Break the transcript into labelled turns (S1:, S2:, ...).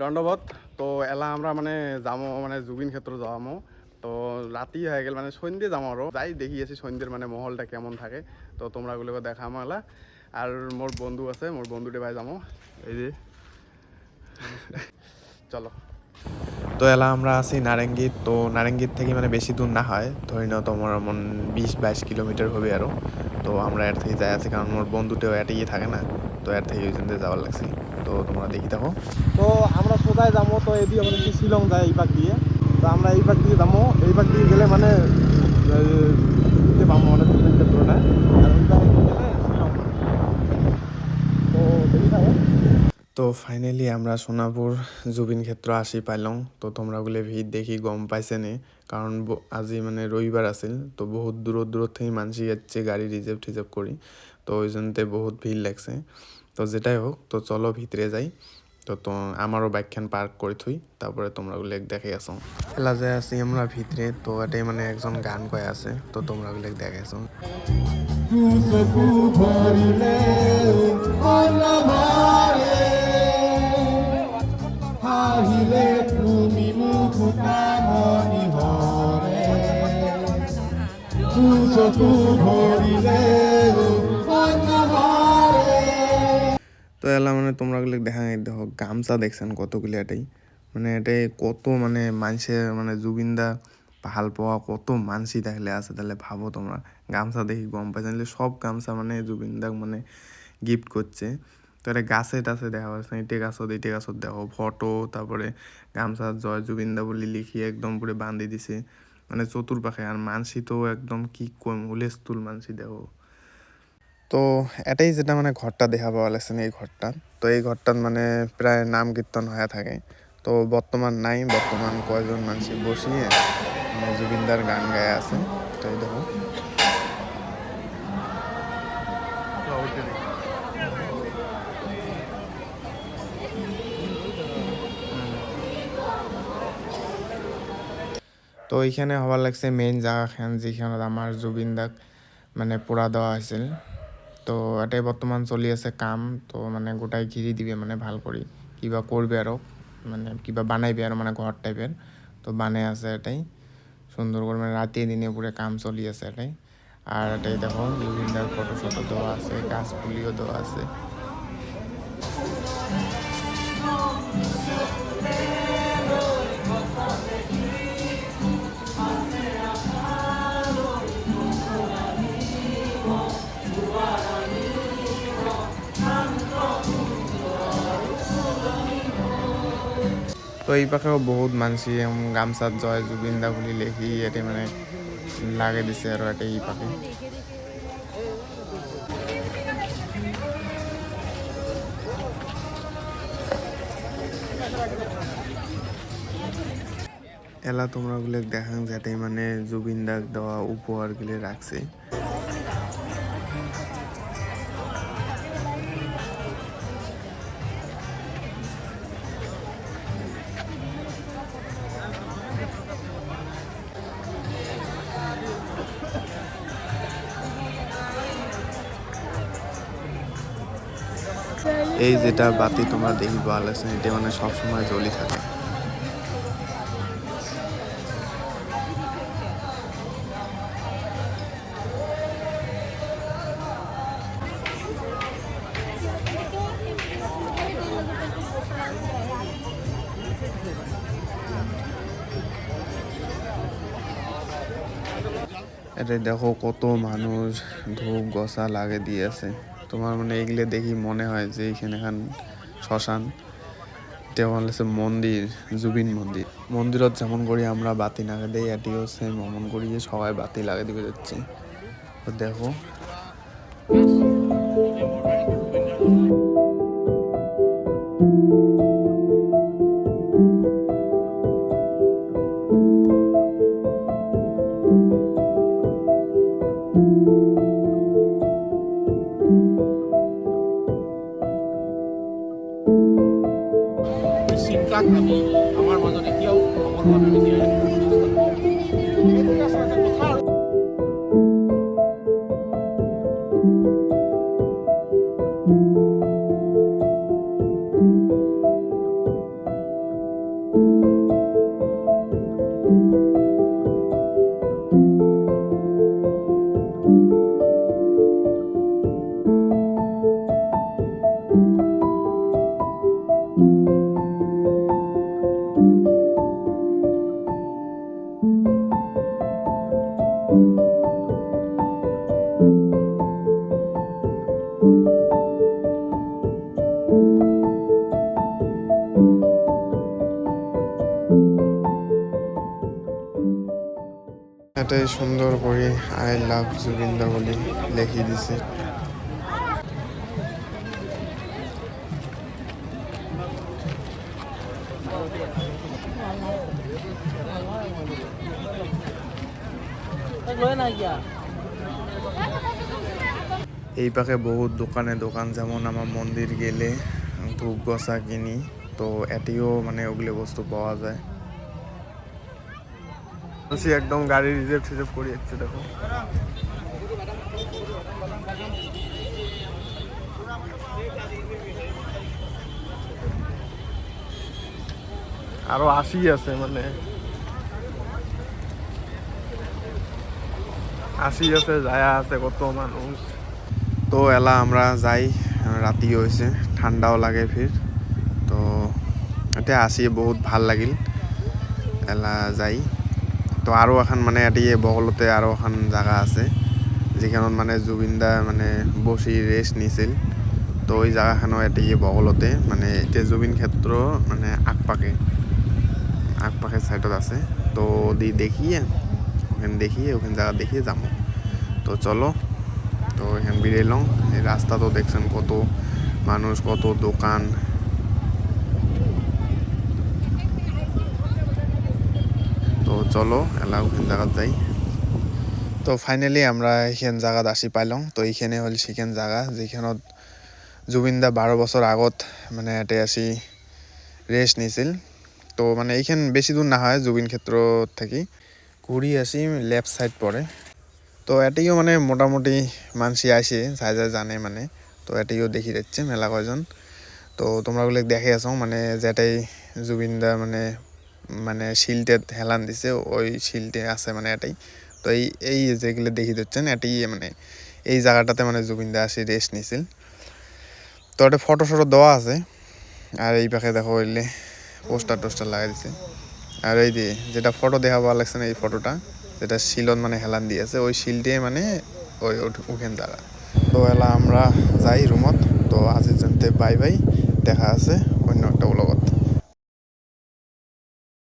S1: দণ্ডবত তো এলা আমরা মানে যামো মানে জুবিন ক্ষেত্র যামো তো রাতি হয়ে গেল মানে সন্ধ্যে যামো আরো যাই দেখি আছি সন্ধ্যের মানে মহলটা কেমন থাকে তো তোমরা গুলোকে দেখামো এলা আর মোর বন্ধু আছে মোর বন্ধুটে ভাই যামো এই যে চলো
S2: তো এলা আমরা আছি নারেঙ্গীত তো নারেঙ্গীত থেকে মানে বেশি দূর না হয় ধরি নাও তোমার এমন 20-22 কিলোমিটার হবে আরো তো আমরা এর থেকে যাই আছি কারণ মোর বন্ধুটাও এটাই থাকে না তো এর থেকে ওই জন্য যাওয়ার লাগছে তো তোমরা দেখি থাকো
S1: তো আমরা সোজাই যাবো তো এই দিয়ে মানে কি শিলং যায় এই পাক দিয়ে তো আমরা এই পাক দিয়ে যাবো এই পাক দিয়ে গেলে মানে পাবো মানে জুবিন ক্ষেত্রটা আর ওই পাক দিয়ে গেলে শিলং তো দেখি থাকো
S2: তো ফাইনালি আমরা সোনাপুর জুবিন ক্ষেত্র আসি পাইলাম তো তোমরা গুলো ভিড় দেখি গম পাইছে নে কারণ আজি মানে রবিবার আছিল তো বহুত দূর থেকে মানুষ যাচ্ছে গাড়ি রিজার্ভ করি তো ওই জন্যতে বহুত ভিড় লাগছে তো যেটাই হোক তো চলো ভিতরে যাই তো আমারও বাইকখান পার্ক করে থুই তারপরে তোমরা গুলো দেখে আসো এলা যে আছি আমরা ভিতরে তো এটাই মানে একজন গান কয়ে আছে তো তোমরা গুলো দেখে আসো তো এলা মানে তোমরা গুলো দেখা দেখো গামছা দেখছেন কতগুলি এটাই মানে এটাই কত মানে মানুষের মানে জুবিনদা ভাল পাওয়া কত মানসি থাকলে আছে তাহলে ভাবো তোমরা গামছা দেখি গম পাইছে সব গামছা মানে জুবিনদাক মানে গিফট করছে তো এটা গাছে টাছে দেখা পাচ্ছে ইটে গাছত দেখো ফটো তারপরে গামছা জয় জুবিনদা বলে লিখিয়ে একদম পুরো বান্ধি দিছে মানে চতুর্পাশে আর মানসি তো একদম কি কম হুলেস্থুল মানসি দেখো তো এটাই যেটা মানে ঘরটা দেখা পাওয়া লাগছে এই ঘরটা তো এই ঘরটার মানে প্রায় নাম কীর্তন হয়ে থাকে তো বর্তমান নাই বর্তমান কয়জন মানুষ বসিয়ে মানে জুবিনদার গান গায়ে আছে তো এই দেখো তো এইখানে হবার লাগছে মেইন জায়গাখান যেখানে আমার জুবিনদাক মানে পোড়া দেওয়া হয়েছিল তো এটাই বর্তমান চলি আছে কাম তো মানে গোটাই ঘিরি দিবে মানে ভাল করি কিবা করবে আরো মানে কিবা বানাইবে আর মানে ঘর টাইপের তো বানাই আছে এটাই সুন্দর করে মানে রাতে দিনে পুরো কাম চলি আছে এটাই আর এটাই দেখো জুবিনদার ফটো দেওয়া আছে গাছ পুলিও দেওয়া আছে তো এই পাখেও বহুত মানসি গামছাত জয় জুবিনদা বুলি লেখি এতে মানে লাগে দিছে আৰু এতে এই পাখে এলা তোমরা গুলো দেখাং যাতে মানে জুবিনদাক দেওয়া উপহার গুলো রাখছে এই যেটা বাতি তোমরা দেখি ভালো আছে এটা মানে সবসময় জ্বলি থাকে এটা দেখো কত মানুষ ধূপ গসা লাগে দিয়েছে তোমার মানে এগুলো দেখি মনে হয় যে এখানে এখন শ্মশান এটা হচ্ছে মন্দির জুবিন মন্দিরত যেমন করি আমরা বাতি লাগা দেই এটিও সেম অমন করি সবাই বাতি লাগা দিবে যাচ্ছে তো দেখো
S3: চিন্তাক আমি আমাৰ মাজত এতিয়াও অমৰভাৱে আমি জীয়াই ৰাখিবলৈ চেষ্টা কৰোঁ। এইটো আচলতে কথা আৰু
S2: এটাই সুন্দর করে আই লাভ জুবিনদা বলে লিখে দিছে। এই পাশে বহুত দোকান যেমন আমার মন্দির গেলে ধূপ গসা কিনি, তো এটিও মানে ওগুলো বস্তু পাওয়া যায়। একদম গাড়ি রিজার্ভ করে যাচ্ছে দেখো। আরো 80 আছে, মানে 80 আছে, যায় আছে কত মানুষ। তো এলা আমরা যাই, রাতি হয়েছে, ঠান্ডাও লাগে ফির। তো এটা আসি বহুত ভাল লাগিল, এলা যাই। তো আরও এখন মানে এটি বগলতে আরও এখন জায়গা আছে যেখানত মানে জুবিনদা মানে বসি রেস্ট নিছিল। তো ওই জায়গাখানো এটি বগলতে মানে এতিয়া জুবিন ক্ষেত্র মানে আগপাকে সাইডত আছে। তো দেখিয়ে ওখানে জায়গা দেখিয়ে যাবো। তো চলো, তো এখানে বেরিয়ে লং। এই রাস্তা তো দেখছেন কত মানুষ, কত দোকান। তো চলো এলা ওখানে জায়গাত যাই। তো ফাইনালি আমরা এইখান জায়গাত আসি পাইলং। তো এইখানে হল সেখান জায়গা যেখানত জুবিনদা 12 বছর আগত মানে এতে আসি রেস্ট নিছিল। তো মানে এইখান বেশি দূর না হয় জুবিন ক্ষেত্র থেকে, ঘুরি আসি লেফট সাইড পড়ে। তো এটিও মানে মোটামুটি মানসি আসে যাই জানে মানে। তো এটিও দেখি যাচ্ছে মেলা কয়জন। তো তোমরা গুলো দেখে আসো মানে যেটাই জুবিনদা মানে মানে শিলটে হেলান দিছে ওই শিলটে আছে মানে এটাই। তো এই যেগুলো দেখি দিচ্ছেন এটাই মানে এই জায়গাটাতে মানে জুবিনদা আসি রেস্ট নিছিল। তো একটা ফটো দেওয়া আছে। আর এই পাশে দেখো হইলে পোস্টার লাগাই দিছে। আর এই যে যেটা ফটো দেখা ভালো লাগছে না, এই ফটোটা যেটা শিলত মানে হেলান দিয়েছে ওই শিলটে মানে ওই ওখান জায়গা। তো এলা আমরা যাই রুমত। তো আজের জন্য বাই বাই, দেখা আছে অন্য একটা ব্লগত।